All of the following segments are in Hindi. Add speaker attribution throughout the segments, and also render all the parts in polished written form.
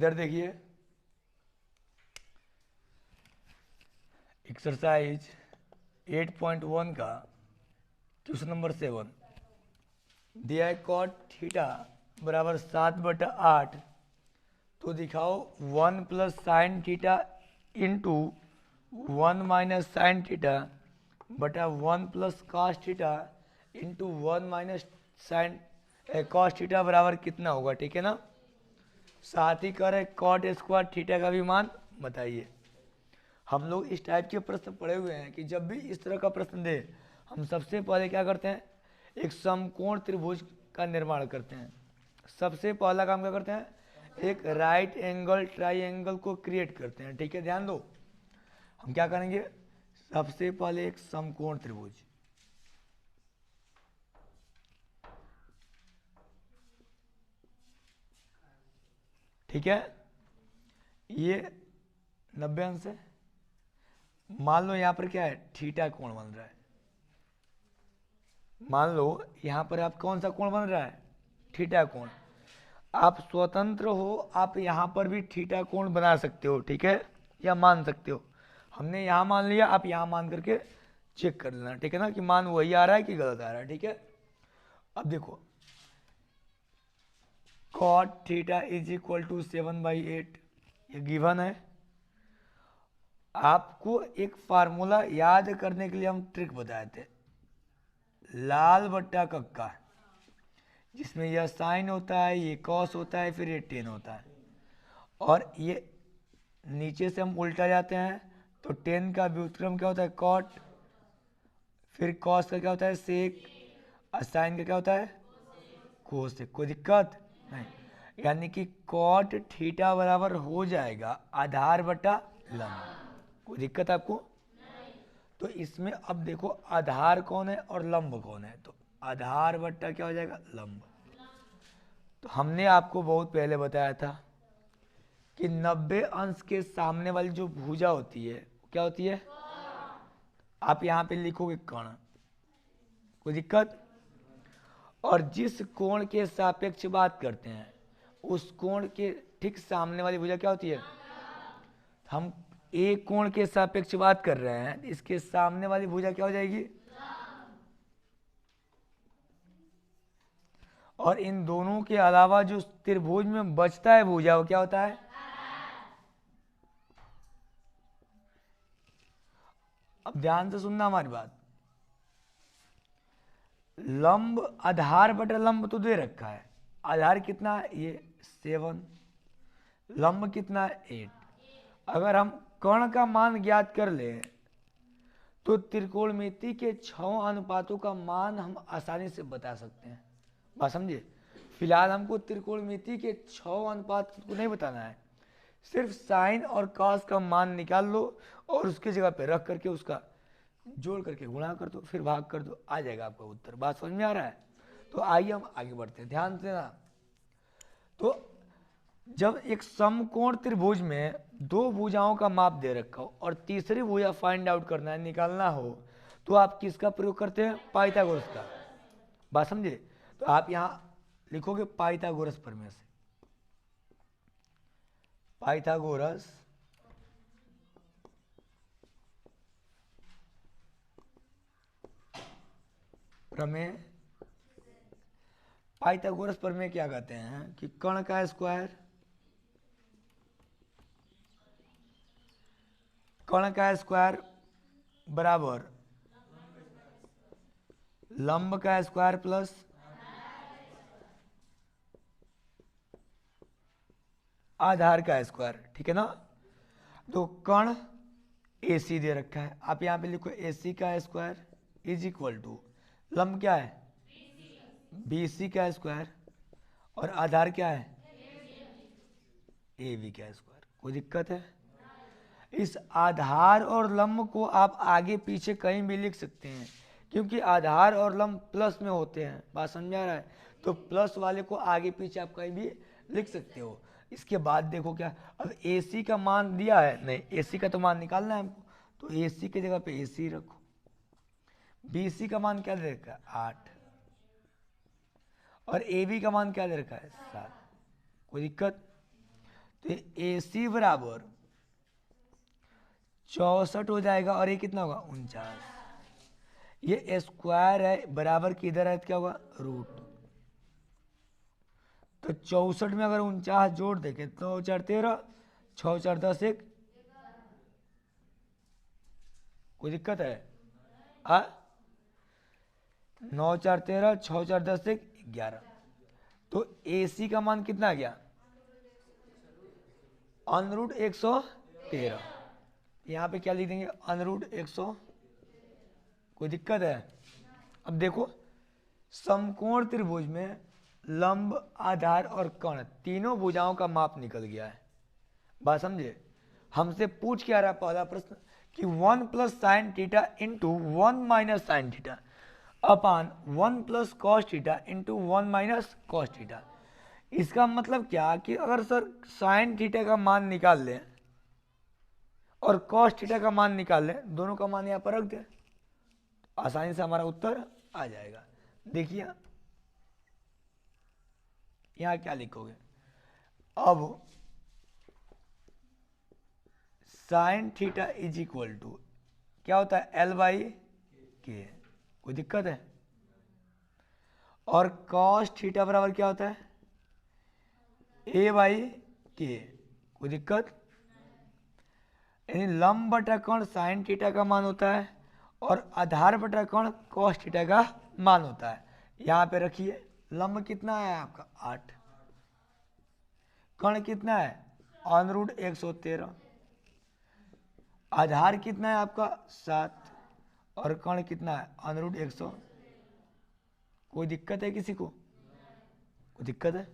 Speaker 1: इधर देखिए एक्सरसाइज 8.1 का क्वेश्चन नंबर 7 दिया है कॉट थीटा बराबर 7/8, तो दिखाओ 1 plus sine theta into 1 minus sine theta बटा 1 plus cos theta into 1 minus sine cos theta बराबर कितना होगा, ठीक है ना। साथ ही करें कॉट स्क्वायर थीटा का भी मान बताइए। हम लोग इस टाइप के प्रश्न पढ़े हुए हैं कि जब भी इस तरह का प्रश्न दे हम सबसे पहले क्या करते हैं, एक समकोण त्रिभुज का निर्माण करते हैं। सबसे पहला काम क्या करते हैं, एक राइट एंगल ट्राइंगल को क्रिएट करते हैं, ठीक है। ध्यान दो, हम क्या करेंगे, सबसे पहले एक समकोण त्रिभुज, ठीक है, ये 90 अंश है। मान लो यहाँ पर क्या है, थीटा कोण बन रहा है। मान लो यहाँ पर आप कौन सा कोण बन रहा है, थीटा कोण। आप स्वतंत्र हो, आप यहाँ पर भी थीटा कोण बना सकते हो, ठीक है, या मान सकते हो। हमने यहाँ मान लिया, आप यहाँ मान करके चेक कर लेना, ठीक है ना, कि मान वही आ रहा है कि गलत आ रहा है, ठीक है। अब देखो cot theta is equal to 7/8 ये गिवन है। आपको एक फार्मूला याद करने के लिए हम ट्रिक बताए थे, लाल बट्टा कक्का, जिसमें यह साइन होता है, ये कॉस होता है, फिर ये टेन होता है, और ये नीचे से हम उल्टा जाते हैं तो टेन का व्युत्क्रम क्या होता है, कॉट, फिर कॉस का क्या होता है, सेक, और साइन का क्या होता है, कोसेक। कोई दिक्कत नहीं, यानी कि कॉट थीटा बराबर हो जाएगा आधार बटा लंब। कोई दिक्कत आपको? तो इसमें अब देखो आधार कौन है और लंब कौन है, तो आधार बट्टा क्या हो जाएगा, लंब। तो हमने आपको बहुत पहले बताया था कि 90 अंश के सामने वाली जो भुजा होती है क्या होती है, आप यहाँ पे लिखोगे कर्ण, कोई दिक्कत। और जिस कोण के सापेक्ष बात करते हैं उस कोण के ठीक सामने वाली भुजा क्या होती है, हम एक कोण के सापेक्ष बात कर रहे हैं, इसके सामने वाली भुजा क्या हो जाएगी, और इन दोनों के अलावा जो त्रिभुज में बचता है भुजा वो क्या होता है। अब ध्यान से सुनना हमारी बात, लंब आधार बटा लंब तो दे रखा है, आधार कितना है ये 7, लंब कितना है 8। अगर हम कर्ण का मान ज्ञात कर ले तो त्रिकोणमिति के 6 अनुपातों का मान हम आसानी से बता सकते हैं, बात समझे। फिलहाल हमको त्रिकोणमिति के 6 अनुपात को नहीं बताना है, सिर्फ साइन और कॉस का मान निकाल लो और उसके जगह पे रख करके उसका जोड़ करके गुणा कर दो, फिर भाग कर दो, आ जाएगा आपका उत्तर। बात समझ में आ रहा है? तो आइए हम आगे बढ़ते हैं, ध्यान से ना। तो जब एक समकोण त्रिभुज में दो भुजाओं का माप दे रखा हो और तीसरी भुजा फाइंड आउट करना है, निकालना हो, तो आप किसका प्रयोग करते हैं, पाइथागोरस का। बात समझे। तो आप यहाँ लिखोगे पाइथागोरस प्रमेय से, पाइथागोरस प्रमेय। पाइथागोरस प्रमेय क्या कहते हैं कि कर्ण का स्क्वायर, कर्ण का स्क्वायर बराबर लंब का स्क्वायर प्लस आधार का स्क्वायर, ठीक है ना। तो कर्ण AC दे रखा है, आप यहाँ पे लिखो AC का स्क्वायर इज इक्वल टू लंब क्या है BC का स्क्वायर और आधार क्या है AB का स्क्वायर। कोई दिक्कत है? इस आधार और लंब को आप आगे पीछे कहीं भी लिख सकते हैं, क्योंकि आधार और लंब प्लस में होते हैं, बात समझ आ रहा है। तो प्लस वाले को आगे पीछे आप कहीं भी लिख सकते हो। इसके बाद देखो क्या, अब AC का मान दिया है, नहीं AC का तो मान निकालना है हमको, तो AC की जगह पे AC रखो। BC का मान क्या दे रखा है 8 और AB का मान क्या दे रखा है 7। कोई दिक्कत? तो ए सी बराबर 64 हो जाएगा और ये कितना होगा 49। ये स्क्वायर है बराबर की इधर है तो क्या होगा रूट। तो 64 में अगर 49 जोड़ देंगे तो 4 13, 6 4 10 1, कोई दिक्कत है? 9 4 13, 6 4 10 1 11। तो ए सी का मान कितना आ गया अनरूट 113। यहाँ पे क्या लिख देंगे अनरूट 100। कोई दिक्कत है? अब देखो समकोण त्रिभुज में लंब आधार और कर्ण तीनों भुजाओं का माप निकल गया है। बात समझे? हमसे पूछ क्या रहा पहला प्रश्न कि 1 plus sine theta into 1 minus sine theta upon 1 plus cos theta into 1 minus cos theta. इसका मतलब क्या कि अगर सर साइन थीटा का मान निकाल लें और कॉस थीटा का मान निकाल लें, दोनों का मान यहाँ पर रख दें, आसानी से हमारा उत्तर आ जाएगा। देखिए यहाँ क्या लिखोगे, अब sine theta is equal to क्या होता है एल बाई के। कोई दिक्कत है? और कॉस थीटा बराबर क्या होता है ए बाई के। कोई दिक्कत? यानी लंब बटा कोण साइन थीटा का मान होता है और आधार बटा कोण कॉस थीटा का मान होता है। यहाँ पे रखिए लंब कितना है आपका 8, कण कितना है अनरूट 113, आधार कितना है आपका 7 और कण कितना है अनरूट 100। कोई दिक्कत है किसी को? कोई दिक्कत है?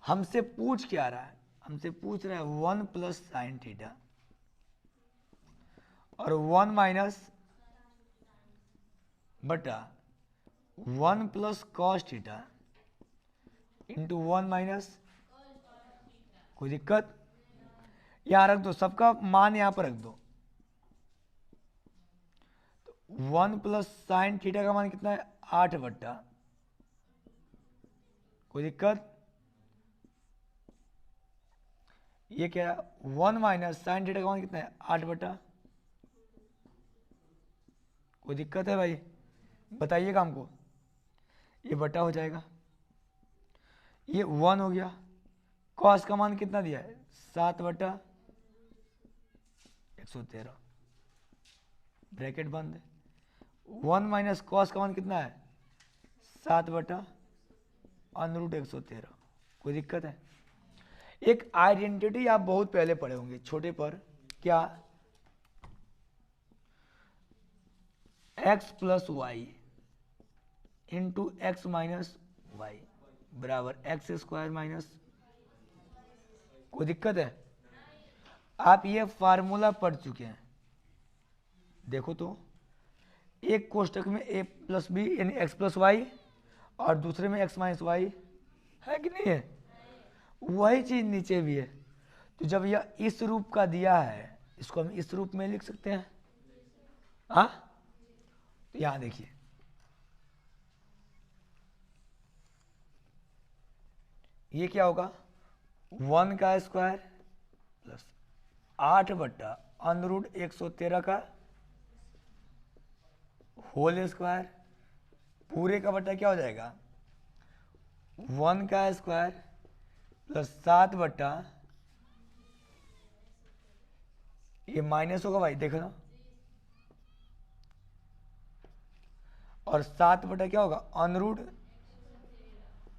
Speaker 1: हमसे पूछ क्या रहा है, हमसे पूछ रहा है 1 प्लस साइन थीटा और 1 माइनस बटा 1 plus cos theta into 1 minus. कोई दिक्कत? यहां रख दो, सबका मान यहां पर रख दो। तो 1 प्लस साइन थीटा का मान कितना है 8 बट्टा। कोई दिक्कत? ये क्या है 1 माइनस साइन थीटा का मान कितना है 8 बट्टा। कोई दिक्कत है भाई? बताइएगा हमको। ये बटा हो जाएगा, ये 1 हो गया। कॉस का मान कितना दिया है 7 बटा 113, ब्रैकेट बंद है। 1 माइनस कॉस का मान कितना है 7 बटा अनरूट 113। कोई दिक्कत है? एक आइडेंटिटी आप बहुत पहले पढ़े होंगे छोटे पर, क्या x plus Y into X minus Y बराबर एक्स स्क्वायर माइनस। कोई दिक्कत है? आप ये फार्मूला पढ़ चुके हैं। देखो तो एक कोष्टक में a प्लस बी यानी एक्स प्लस वाई और दूसरे में एक्स माइनस वाई है कि नहीं है? वही चीज नीचे भी है। तो जब यह इस रूप का दिया है, इसको हम इस रूप में लिख सकते हैं। हाँ, तो यहां देखिए ये क्या होगा 1 का स्क्वायर प्लस 8 बट्टा अनरूट 113 का होल स्क्वायर पूरे का बट्टा क्या हो जाएगा 1 का स्क्वायर प्लस 7 बट्टा, ये माइनस होगा भाई देखो ना, और 7 बटा क्या होगा अनरूट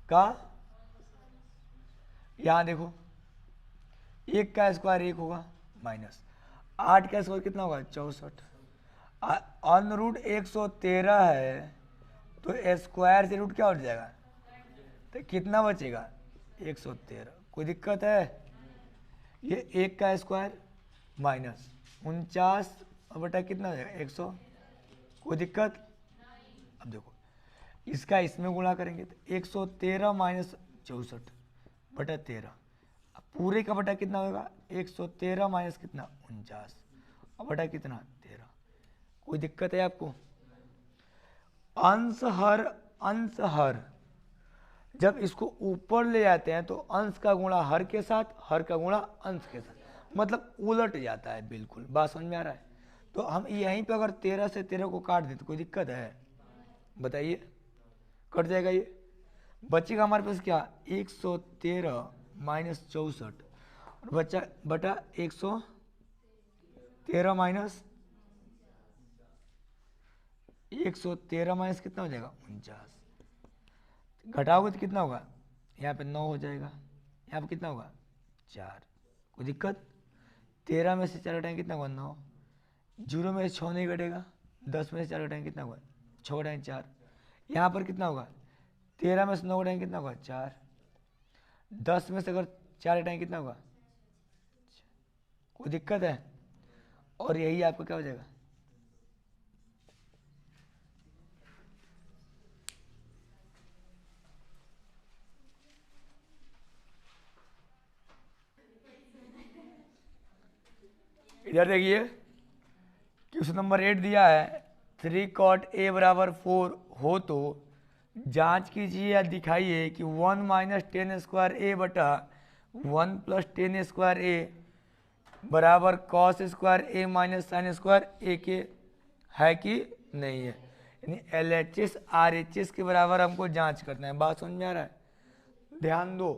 Speaker 1: का, यहां देखो 1 का स्क्वायर 1 होगा माइनस 8 का स्क्वायर कितना होगा 64, अनरूट 113 है तो स्क्वायर से रूट क्या उठ जाएगा तो कितना बचेगा 113। कोई दिक्कत है? ये 1 का स्क्वायर माइनस 49 बटा कितना हो जाएगा 100। कोई दिक्कत? अब देखो इसका इसमें गुणा करेंगे तो 113 माइनस 64 बटा 13, पूरे का बटा कितना होगा 113 माइनस कितना 49 और बटा कितना 13। कोई दिक्कत है आपको? अंश हर जब इसको ऊपर ले जाते हैं तो अंश का गुणा हर के साथ, हर का गुणा अंश के साथ, मतलब उलट जाता है बिल्कुल। बात समझ में आ रहा है? तो हम यहीं पे अगर 13 से 13 को काट दें तो कोई दिक्कत है? बताइए, कट जाएगा ये। बचेगा हमारे पास क्या, 113 माइनस 64 और बच्चा बटा 113 माइनस 113 माइनस कितना हो जाएगा, 49। घटाओगे तो कितना होगा, यहाँ पे 9 हो जाएगा, यहाँ पे कितना होगा 4। कोई दिक्कत? 13 में से 4 घटाएंगे कितना होगा 9, 0 में से 6 नहीं घटेगा, 10 में से 4 घटाएंगे कितना होगा 6 घटाएंगे 4। यहाँ पर कितना होगा, 13 में से 9 घटाएंगे कितना होगा 4, 10 में से अगर 4 घटाएंगे कितना होगा। कोई दिक्कत है? और यही आपका क्या हो जाएगा, इधर देखिए क्वेश्चन नंबर 8 दिया है 3 cot a बराबर 4 हो तो जांच कीजिए या दिखाइए कि 1 माइनस 10 स्क्वायर ए बटा 1 प्लस 10 स्क्वायर ए बराबर कॉस स्क्वायर ए माइनस साइन स्क्वायर ए के है कि नहीं है। यानी LHS RHS के बराबर हमको जांच करना है। बात समझ में आ रहा है? ध्यान दो,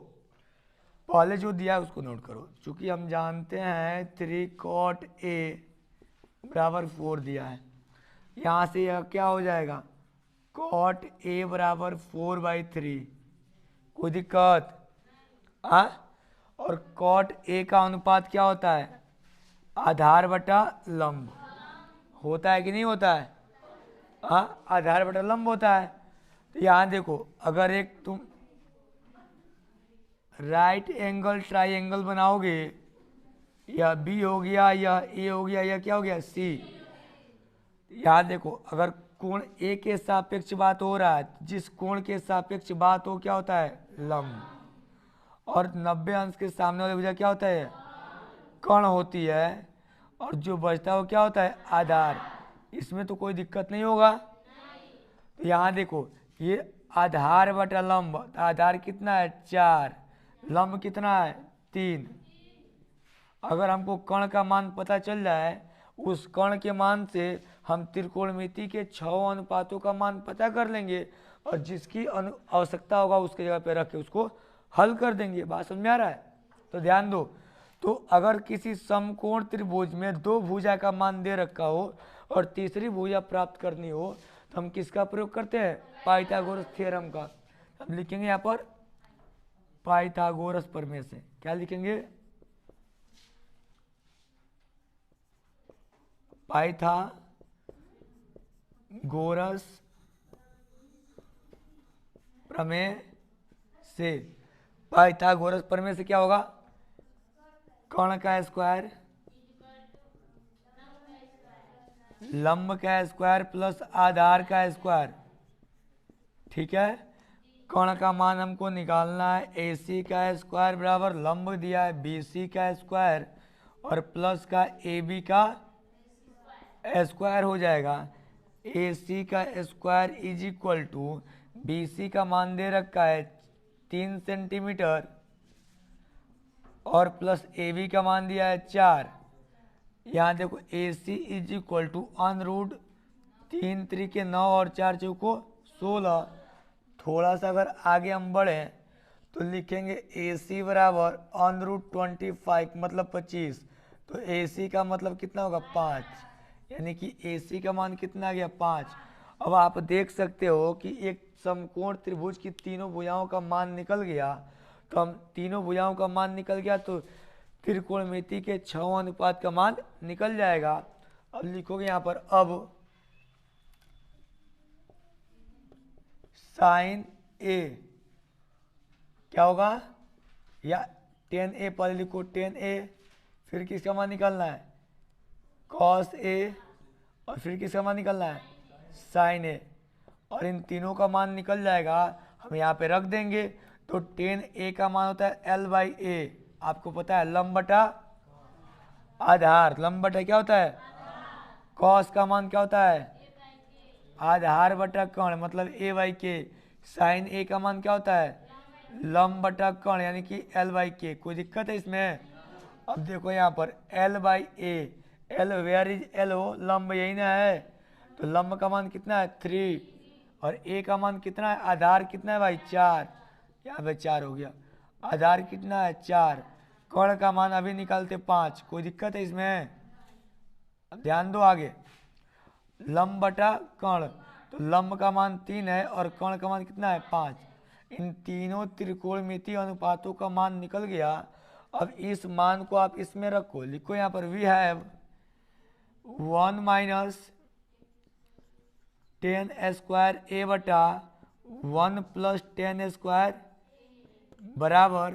Speaker 1: पहले जो दिया है उसको नोट करो। चूंकि हम जानते हैं 3 cot a बराबर 4 दिया है, यहाँ से यह क्या हो जाएगा cot a बराबर 4/3। कोई दिक्कत? और cot a का अनुपात क्या होता है, आधार बटा लंब होता है कि नहीं होता है? आधार बटा लंब होता है। तो यहाँ देखो, अगर एक तुम राइट एंगल ट्राइंगल बनाओगे, या बी हो गया या ए हो गया या क्या हो गया सी, यहाँ देखो अगर कोण ए के सापेक्ष बात हो रहा है, जिस कोण के सापेक्ष बात हो क्या होता है लंब, और 90 अंश के सामने वाले भुजा क्या होता है कर्ण होती है, और जो बचता है वो क्या होता है आधार। इसमें तो कोई दिक्कत नहीं होगा। तो यहाँ देखो ये आधार बटा लंब, आधार कितना है 4, लंब कितना है 3। अगर हमको कर्ण का मान पता चल जाए, उस कर्ण के मान से हम त्रिकोणमिति के 6 अनुपातों का मान पता कर लेंगे, और जिसकी आवश्यकता होगा उसके जगह पे रख के उसको हल कर देंगे। बात समझ में आ रहा है? तो ध्यान दो, तो अगर किसी समकोण त्रिभुज में 2 भुजा का मान दे रखा हो और तीसरी भुजा प्राप्त करनी हो, तो हम किसका प्रयोग करते हैं, पाइथागोरस थ्योरम का। हम लिखेंगे यहाँ पर पाइथागोरस प्रमेय से। क्या लिखेंगे, पाइथागोरस प्रमेय से। पाइथागोरस प्रमेय से क्या होगा, कर्ण का स्क्वायर लंब का स्क्वायर प्लस आधार का स्क्वायर। ठीक है, कर्ण का मान हमको निकालना है, AC का स्क्वायर बराबर लंब दिया है BC का स्क्वायर और प्लस का AB का स्क्वायर हो जाएगा। AC का square is equal to BC का मान दे रखा है 3 सेंटीमीटर और प्लस AB का मान दिया है 4। यहाँ देखो AC इज इक्वल टू √3 3 9 और 4 चौको 16। थोड़ा सा अगर आगे हम बढ़े तो लिखेंगे AC बराबर √25 मतलब 25। तो AC का मतलब कितना होगा 5, यानी कि AC का मान कितना आ गया 5। अब आप देख सकते हो कि एक समकोण त्रिभुज की तीनों भुजाओं का मान निकल गया। तो हम तीनों भुजाओं का मान निकल गया तो त्रिकोणमिति के 6 अनुपात का मान निकल जाएगा। अब लिखोगे यहाँ पर, अब साइन A क्या होगा, या 10A पहले लिखो 10A, फिर किसका मान निकालना है cos A, और फिर किसका मान निकालना है साइन A, और इन तीनों का मान निकल जाएगा। हम यहाँ पे रख देंगे। तो 10A का मान होता है L/A, आपको पता है लंब बटा आधार, लंब बटा क्या होता है cos का मान क्या होता है आधार बटा कर्ण मतलब A/K। साइन A का मान क्या होता है लंब बटा कण यानी कि एल बाई के। कोई दिक्कत है इसमें? अब देखो यहाँ पर L by A, L where is L हो, लंब यही ना है, तो लंब का मान कितना है 3 और ए का मान कितना है, आधार कितना है भाई 4, यहाँ पे 4 हो गया, आधार कितना है 4, कण का मान अभी निकालते 5। कोई दिक्कत है इसमें? अब ध्यान दो आगे, लंब बटा कण, तो लंब का मान 3 है और कण का मान कितना है 5। इन तीनों त्रिकोणमितीय अनुपातों का मान निकल गया। अब इस मान को आप इसमें रखो, लिखो यहाँ पर वी हैव 1 माइनस 10 स्क्वायर ए बटा 1 प्लस 10 स्क्वायर बराबर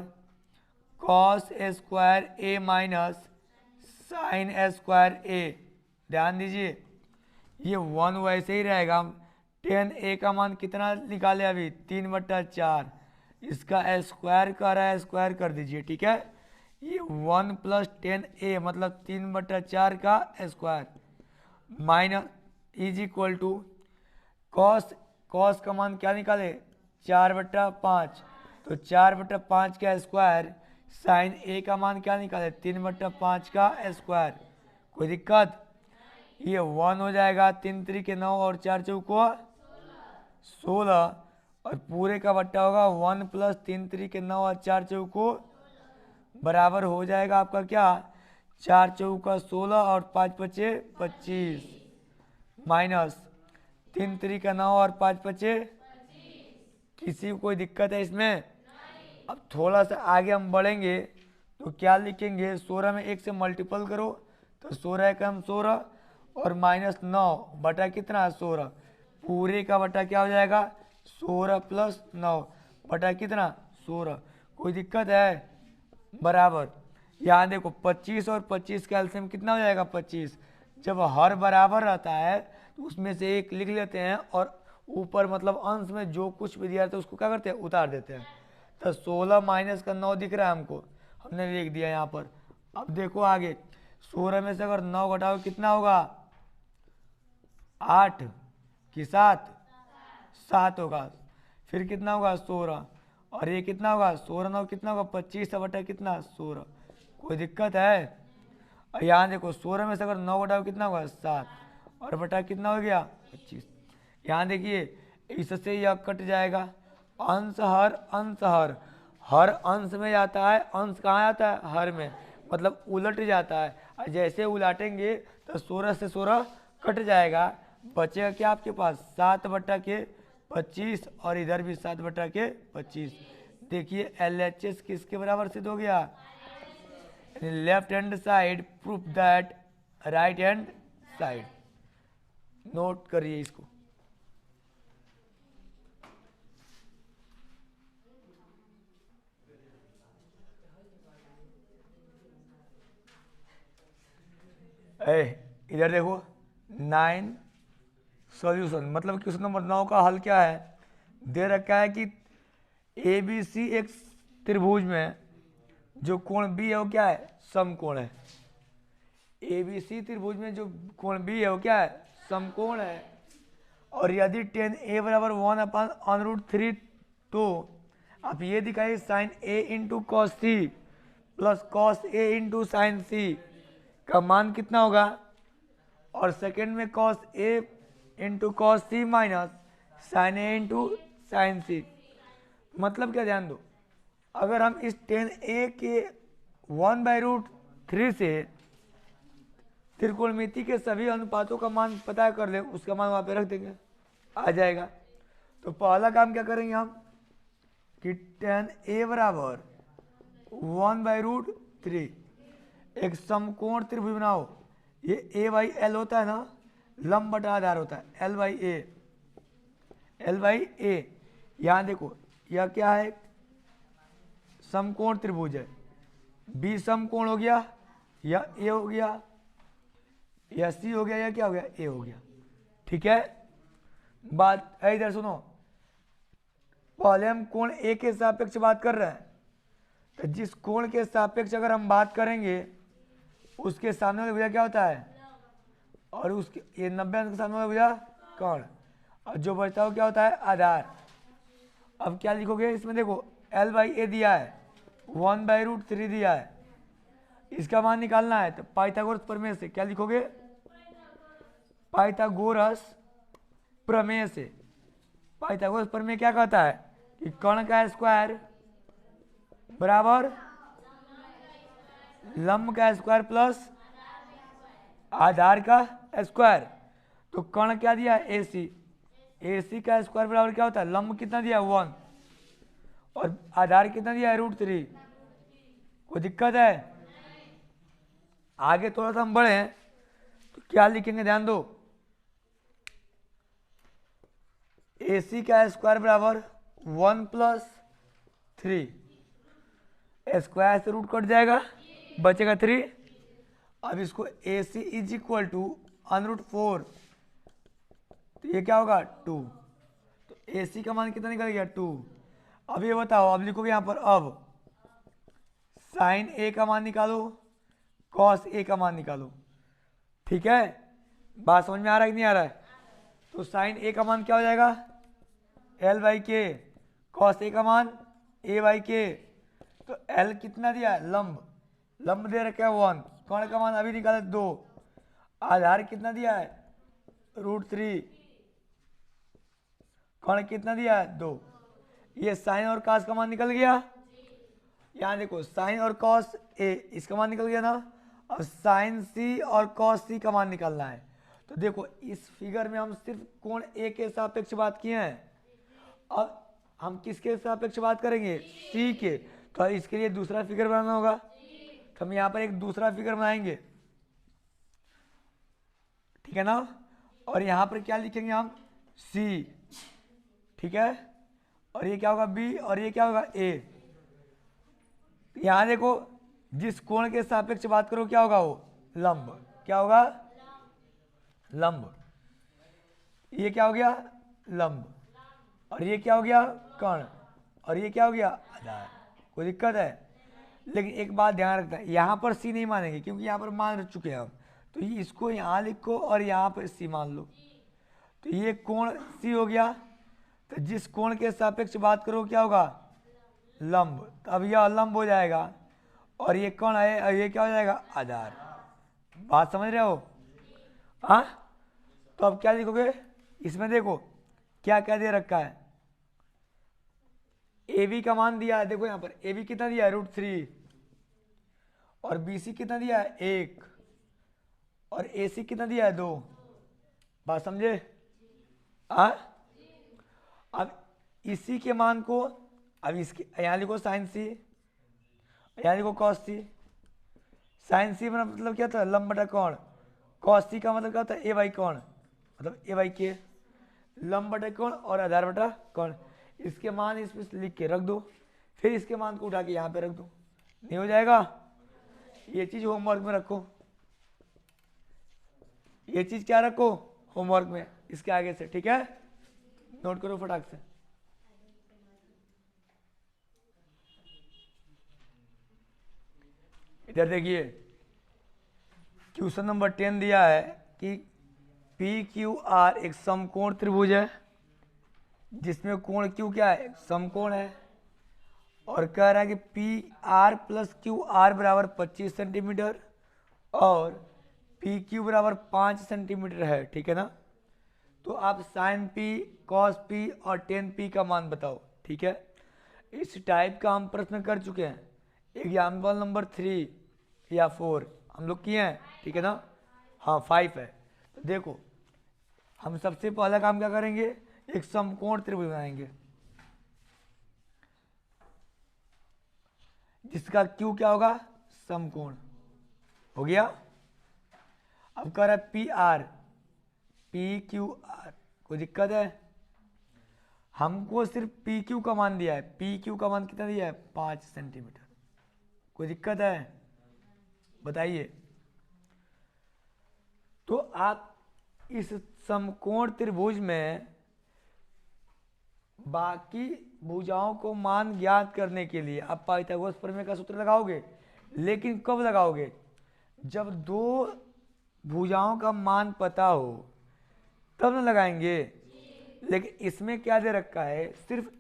Speaker 1: कॉस स्क्वायर ए माइनस साइन स्क्वायर ए। ध्यान दीजिए ये 1 वैसे ही रहेगा। 10 ए का मान कितना निकाले अभी 3/4, इसका स्क्वायर कर रहा है, स्क्वायर कर दीजिए, ठीक है। ये 1 प्लस 10 ए मतलब 3/4 का square minus is equal to cos, cos का मान क्या निकाले 4/5, तो 4/5 का स्क्वायर, साइन ए का मान क्या निकाले 3/5 का स्क्वायर। कोई दिक्कत? ये 1 हो जाएगा, 3 3 9 और 4 चौको 16 और पूरे का बट्टा होगा 1 प्लस 3 3 9 और 4 चौको बराबर हो जाएगा आपका क्या 4 चौका 16 और 5 पचे 25 माइनस 3 3 9 और 5 पचे। किसी को कोई दिक्कत है इसमें? अब थोड़ा सा आगे हम बढ़ेंगे तो क्या लिखेंगे, 16 में 1 से मल्टीपल करो तो 16 का हम 16 और माइनस 9 बटा कितना 16, पूरे का बटा क्या हो जाएगा 16 प्लस 9 बटा कितना 16। कोई दिक्कत है? बराबर यहाँ देखो 25 और 25 का एलसीएम कितना हो जाएगा 25। जब हर बराबर रहता है तो उसमें से एक लिख लेते हैं और ऊपर मतलब अंश में जो कुछ भी दिया रहता है उसको क्या करते हैं उतार देते हैं। तो 16 माइनस का 9 दिख रहा है हमको, हमने लिख दिया यहाँ पर। अब देखो आगे 16 में से अगर 9 घटाओ कितना होगा 8 कि 7, 7 होगा, फिर कितना होगा 16 और ये कितना होगा 16 9 कितना होगा 25 बटा कितना 16। कोई दिक्कत है? और यहाँ देखो 16 में से अगर 9 घटाओ कितना होगा 7 और बटा कितना हो गया 25। यहाँ देखिए इससे यह कट जाएगा, अंश हर, हर अंश में जाता है, अंश कहाँ जाता है हर में, मतलब उलट जाता है। और जैसे उलाटेंगे तो 16 से 16 कट जाएगा, बचेगा क्या आपके पास 7/25 और इधर भी 7/25। देखिए LHS किसके बराबर सिद्ध हो गया, left hand side proof that right hand side. Note करिए इसको। इधर देखो 9 सॉल्यूशन, मतलब क्वेश्चन नंबर 9 का हल क्या है, दे रखा है कि ABC एक त्रिभुज में जो कोण B है वो क्या है समकोण है। ABC त्रिभुज में जो कोण B है वो क्या है समकोण है। और यदि tan A बराबर 1/√3 तो आप ये दिखाइए sine A into cos C plus cos A into sine C का मान कितना होगा, और सेकेंड में cos A into cos C minus sine A into sine C। मतलब क्या ध्यान दो, अगर हम इस tan A के 1/√3 से त्रिकोणमिति के सभी अनुपातों का मान पता कर ले, उसका मान वहाँ पे रख देंगे आ जाएगा। तो पहला काम क्या करेंगे हम कि tan A बराबर 1/√3 एक समकोण त्रिभुज बनाओ। ये A/L होता है ना, लंब बटा आधार होता है L/A। यहाँ देखो यह क्या है समकोण त्रिभुज है, B समकोण हो गया, या A हो गया, या C हो गया, या क्या हो गया A हो गया। ठीक है, बात इधर सुनो, पहले हम कोण A के सापेक्ष बात कर रहे हैं, तो जिस कोण के सापेक्ष अगर हम बात करेंगे उसके सामने वाला भुजा क्या होता है, और उसके ये 90 अंश के सामने वाला भुजा कर्ण, और जो बचता है वो क्या होता है आधार। अब क्या लिखोगे इसमें देखो L बाई ए दिया है, 1/√3 दिया है, इसका मान निकालना है। तो पाइथागोरस प्रमेय से क्या लिखोगे? पाइथागोरस प्रमेय से, पाइथागोरस प्रमेय क्या कहता है कि कर्ण का स्क्वायर बराबर लंब का स्क्वायर प्लस आधार का स्क्वायर। तो कर्ण क्या दिया? AC, AC का स्क्वायर बराबर क्या होता है? लंब कितना दिया? 1, और आधार कितना दिया है? √3। कोई दिक्कत है? आगे थोड़ा सा हम बढ़े हैं तो क्या लिखेंगे, ध्यान दो। AC का स्क्वायर बराबर 1 + 3, स्क्वायर से रूट कट जाएगा, बचेगा 3। अब इसको AC = √4, तो ये क्या होगा? 2। तो AC का मान कितना निकल गया? 2। अब ये बताओ, अब लिखोगे यहाँ पर, अब साइन A का मान निकालो, कॉस A का मान निकालो। ठीक है, बात समझ में आ रहा है कि नहीं आ रहा है? तो साइन A का मान क्या हो जाएगा? L/K, कॉस A का मान A/K। तो L कितना दिया है? लंब, लंब दे रखा है 1, कर्ण का मान अभी निकाले 2, आधार कितना दिया है? √3, कर्ण कितना दिया है? 2। ये साइन और कॉस का मान निकल गया। यहाँ देखो, साइन और कॉस A, इसका मान निकल गया ना। अब साइन C और कॉस C का मान निकालना है। तो देखो, इस फिगर में हम सिर्फ कोण A के सापेक्ष बात किए हैं, अब हम किसके सापेक्ष बात करेंगे? C के। तो इसके लिए दूसरा फिगर बनाना होगा, तो हम यहाँ पर एक दूसरा फिगर बनाएंगे, ठीक है ना। और यहाँ पर क्या लिखेंगे हम? C, ठीक है। और ये क्या होगा? B, और ये क्या होगा? A। यहाँ देखो, जिस कोण के सापेक्ष बात करो क्या होगा? वो लंब। क्या होगा? लंब। ये क्या हो गया? लंब। और ये क्या हो गया? कर्ण। और ये क्या हो गया? आधार। कोई दिक्कत है? लेकिन एक बात ध्यान रखना है, यहाँ पर C नहीं मानेंगे क्योंकि यहाँ पर मान रख चुके हैं हम। तो इसको यहाँ लिखो और यहाँ पर C मान लो। तो ये कोण C हो गया। तो जिस कोण के सापेक्ष बात करो क्या होगा? लंब। तो अब यह लंब हो जाएगा, और ये कौन है? और ये क्या हो जाएगा? आधार। बात समझ रहे हो? हाँ। तो अब क्या लिखोगे इसमें? देखो क्या क्या दे रखा है। AB का मान दिया है, देखो यहाँ पर AB कितना दिया है? √3, और BC कितना दिया है? 1, और AC कितना दिया है? 2। बात समझे? हाँ। अब इसी के मान को, अब इसके यहाँ लिखो साइन C, यहाँ लिखो कॉस C। साइन C मतलब क्या था? लंब बटा कोण। कॉस C का मतलब क्या होता है? A/, कोण मतलब A/K, लंब बटे कोण और आधार बटा कोण। इसके मान इसमें लिख के रख दो, फिर इसके मान को उठा के यहाँ पे रख दो, नहीं हो जाएगा? ये चीज होमवर्क में रखो, ये चीज क्या रखो? होमवर्क में, इसके आगे से, ठीक है? नोट करो फटाक से। इधर देखिए, क्वेश्चन नंबर 10 दिया है कि PQR एक समकोण त्रिभुज है जिसमें कोण Q क्या है? समकोण है, और कह रहा है कि PR + QR बराबर 25 सेंटीमीटर और PQ बराबर 5 सेंटीमीटर है, ठीक है ना। तो आप साइन P, कॉस P और tan P का मान बताओ, ठीक है। इस टाइप का हम प्रश्न कर चुके हैं, एग्जाम्पल नंबर 3 या 4 हम लोग किए हैं, ठीक है ना। हाँ 5 है। तो देखो, हम सबसे पहला काम क्या करेंगे? एक समकोण त्रिभुज बनाएंगे जिसका Q क्या होगा? समकोण। हो गया। अब कह रहा है PR, PQR, कोई दिक्कत है? हमको सिर्फ PQ का मान दिया है, PQ का मान कितना दिया है? 5 सेंटीमीटर। कोई दिक्कत है? बताइए। तो आप इस समकोण त्रिभुज में बाकी भुजाओं को मान ज्ञात करने के लिए आप पाइथागोरस प्रमेय का सूत्र लगाओगे, लेकिन कब लगाओगे? जब दो भुजाओं का मान पता हो तब न लगाएंगे। लेकिन इसमें क्या दे रखा है? सिर्फ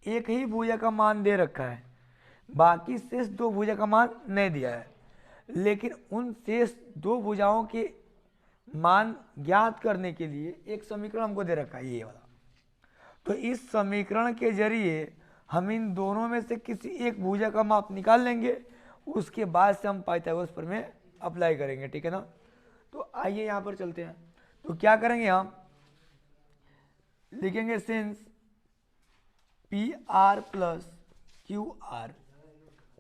Speaker 1: एक ही भुजा का मान दे रखा है, बाकी शेष दो भुजा का मान नहीं दिया है, लेकिन उन शेष दो भुजाओं के मान ज्ञात करने के लिए एक समीकरण हमको दे रखा है, ये वाला। तो इस समीकरण के जरिए हम इन दोनों में से किसी एक भुजा का माप निकाल लेंगे, उसके बाद से हम पाइथागोरस प्रमेय अप्लाई करेंगे, ठीक है ना। तो आइए यहाँ पर चलते हैं। तो क्या करेंगे, हम लिखेंगे since P R plus Q R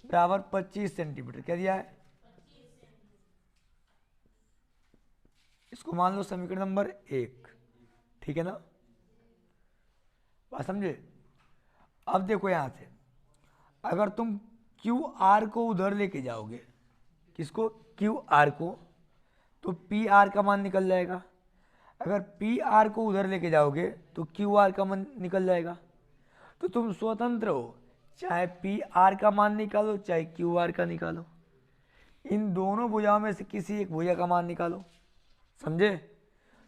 Speaker 1: बराबर 25 सेंटीमीटर, क्या दिया है, इसको मान लो समीकरण नंबर 1, ठीक है ना, बात समझे। अब देखो यहां से अगर तुम क्यू आर को उधर लेके जाओगे, किसको, क्यू आर को, तो पी आर का मान निकल जाएगा। अगर पी आर को उधर लेके जाओगे तो क्यू आर का मान निकल जाएगा। तो तुम स्वतंत्र हो, चाहे पी आर का मान निकालो चाहे क्यू आर का निकालो, इन दोनों भुजाओं में से किसी एक भुजा का मान निकालो, समझे।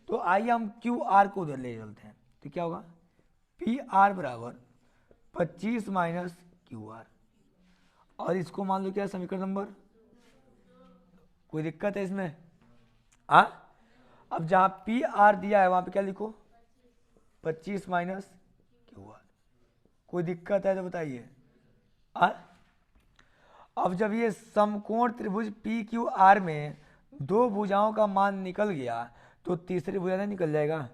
Speaker 1: तो आइए हम क्यू आर को उधर ले चलते हैं। तो क्या होगा, पी आर बराबर 25 माइनस क्यू आर, और इसको मान लो क्या है, समीकरण नंबर, कोई दिक्कत है इसमें, अब जहां पी आर दिया है वहां पे क्या लिखो, 25 माइनस क्यू आर, कोई दिक्कत है तो बताइए। अब जब ये समकोण त्रिभुज पी क्यू आर में दो भुजाओं का मान निकल गया तो तीसरी भुजा नहीं निकल जाएगा।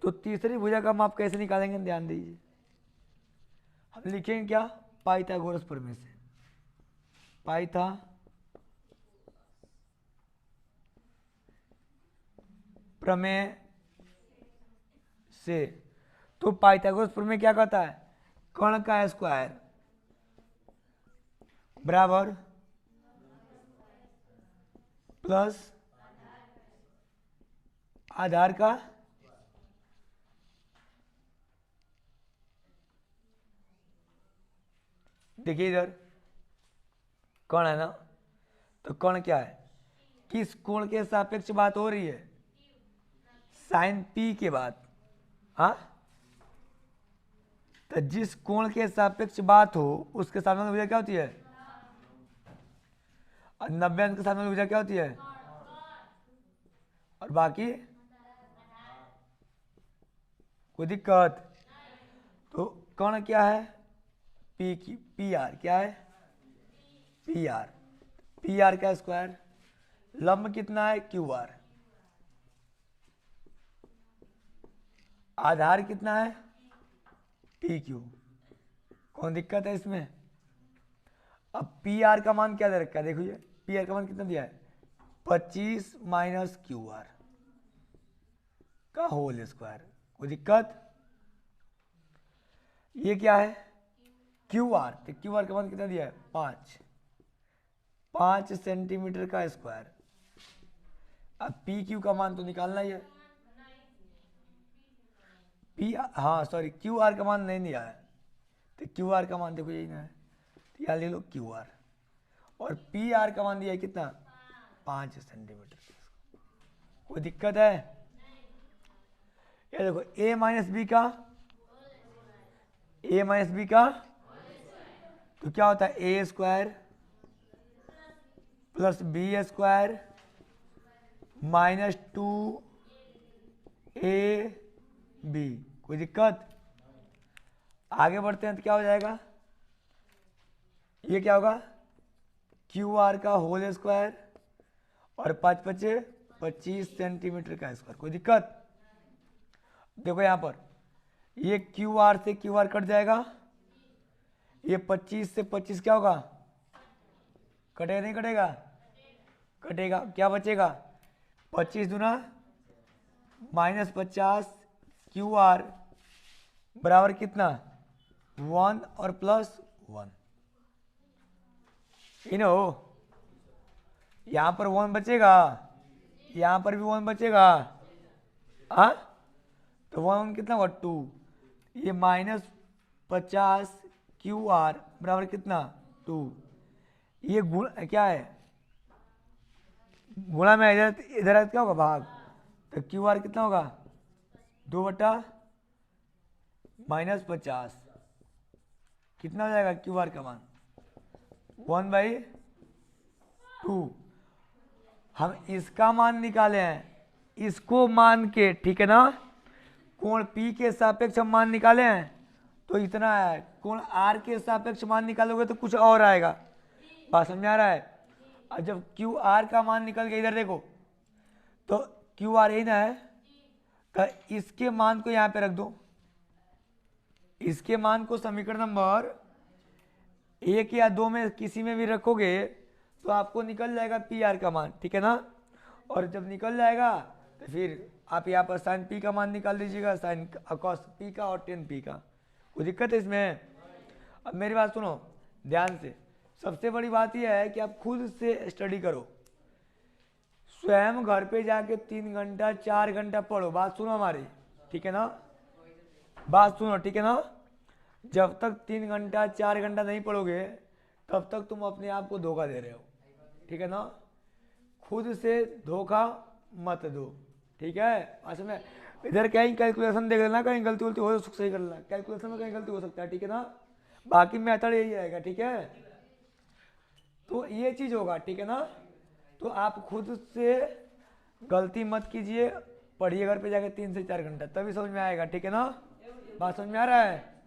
Speaker 1: तो तीसरी भुजा का माप कैसे निकालेंगे, ध्यान दीजिए। हम लिखेंगे क्या, पाइथागोरस प्रमेय से, पाइथा प्रमेय से। तो पाइथागोरस प्रमेय क्या कहता है, कर्ण का स्क्वायर बराबर प्लस आधार का देखिए इधर कर्ण है ना, तो कर्ण क्या है, किस कोण के सापेक्ष बात हो रही है, साइन पी के बाद। तो जिस कोण के सापेक्ष बात हो उसके सामने वाली भुजा क्या होती है, और 90 अंश के सामने वाली भुजा क्या होती है, और बाकी कोई दिक्कत। तो कर्ण क्या है, पी आर, क्या है, पी आर का स्क्वायर, लंब कितना है, क्यू आर, आधार कितना है, पी क्यू, कौन दिक्कत है इसमें। अब पी आर का मान क्या दे रखा है, देखो ये पी आर का मान कितना दिया है, 25 माइनस क्यू आर का होल स्क्वायर, कोई दिक्कत। ये क्या है, क्यू आर, तो क्यू आर का मान कितना दिया है, 5 सेंटीमीटर का स्क्वायर। अब पी क्यू का मान तो निकालना ही है, हाँ सॉरी, क्यू आर का मान नहीं दिया है, तो क्यू आर का मान देखो यही ना है, तो यहाँ ले लो क्यू आर, और पी आर का मान दिया है कितना, 5 सेंटीमीटर। कोई दिक्कत है, ये देखो a माइनस बी का तो क्या होता है, a square plus b square minus 2ab, कोई दिक्कत। आगे बढ़ते हैं तो क्या हो जाएगा, ये क्या होगा, क्यू आर का होल स्क्वायर और 5 बचे 25 सेंटीमीटर का स्क्वायर, कोई दिक्कत। देखो यहां पर ये क्यू आर से क्यू आर कट जाएगा, ये 25 से 25 क्या होगा, कटेगा नहीं कटेगा, कटेगा, क्या बचेगा, 25 दूना माइनस 50 क्यू आर बराबर कितना, 1 और प्लस 1, इनो यहां पर 1 बचेगा, यहां पर भी 1 बचेगा, तो 1 कितना हुआ, 2, ये माइनस 50 क्यू आर बराबर कितना, 2, ये गुण क्या है, गुणा में इधर इधर क्या होगा, भाग, तो क्यू आर कितना होगा, 2 बटा माइनस 50 कितना हो जाएगा क्यू आर का मान 1/2। हम इसका मान निकाले हैं, इसको मान के, ठीक है ना, कोण P के सापेक्ष हम मान निकाले हैं तो इतना है, कोण R के सापेक्ष मान निकालोगे तो कुछ और आएगा। बात समझ आ रहा है? और जब क्यू आर का मान निकल के इधर देखो तो क्यू आर यही ना है, तो इसके मान को यहाँ पे रख दो, इसके मान को समीकरण नंबर 1 या 2 में किसी में भी रखोगे तो आपको निकल जाएगा पी आर का मान, ठीक है ना। और जब निकल जाएगा तो फिर आप यहाँ पर साइन पी का मान निकाल दीजिएगा, साइन कॉस पी का और टेन पी का। कोई दिक्कत है इसमें? अब मेरी बात सुनो ध्यान से, सबसे बड़ी बात यह है कि आप खुद से स्टडी करो, स्वयं घर पे जाके 3 घंटा 4 घंटा पढ़ो। बात सुनो हमारी, ठीक है ना, बात सुनो, ठीक है ना। जब तक 3 घंटा 4 घंटा नहीं पढ़ोगे तब तक तुम अपने आप को धोखा दे रहे हो, ठीक है ना। खुद से धोखा मत दो, ठीक है। अच्छा में इधर कहीं कैलकुलेशन देख लेना, कहीं गलती वलती हो तो सही कर लेना, कैलकुलेशन में कहीं गलती हो सकता है, ठीक है ना। बाकी मेथड यही आएगा, ठीक है। तो ये चीज़ होगा, ठीक है ना। तो आप खुद से गलती मत कीजिए, पढ़िए घर पे जाके 3 से 4 घंटा, तभी समझ में आएगा, ठीक है ना। बात समझ में आ रहा है?